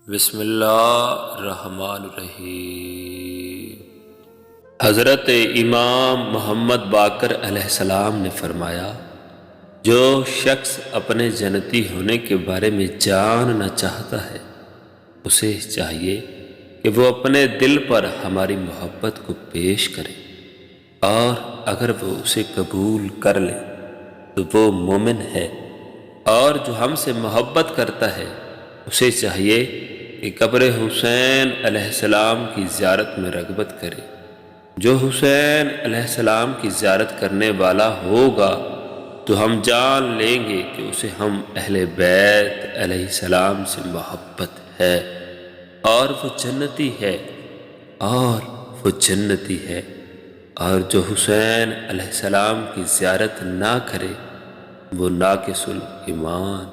بسم اللہ الرحمن الرحیم۔ حضرت امام محمد باقر علیہ السلام نے فرمایا، جو شخص اپنے جنتی ہونے کے بارے میں جاننا چاہتا ہے اسے چاہیے کہ وہ اپنے دل پر ہماری محبت کو پیش کرے، اور اگر وہ اسے قبول کر لے تو وہ مومن ہے، اور جو ہم سے محبت کرتا ہے اسے چاہیے کہ قبر حسین علیہ السلام کی زیارت میں رغبت کرے۔ جو حسین علیہ السلام کی زیارت کرنے والا ہوگا تو ہم جان لیں گے کہ اسے ہم اہل بیت علیہ السلام سے محبت ہے، اور وہ جنتی ہے، اور جو حسین علیہ السلام کی زیارت نہ کرے وہ ناقص الایمان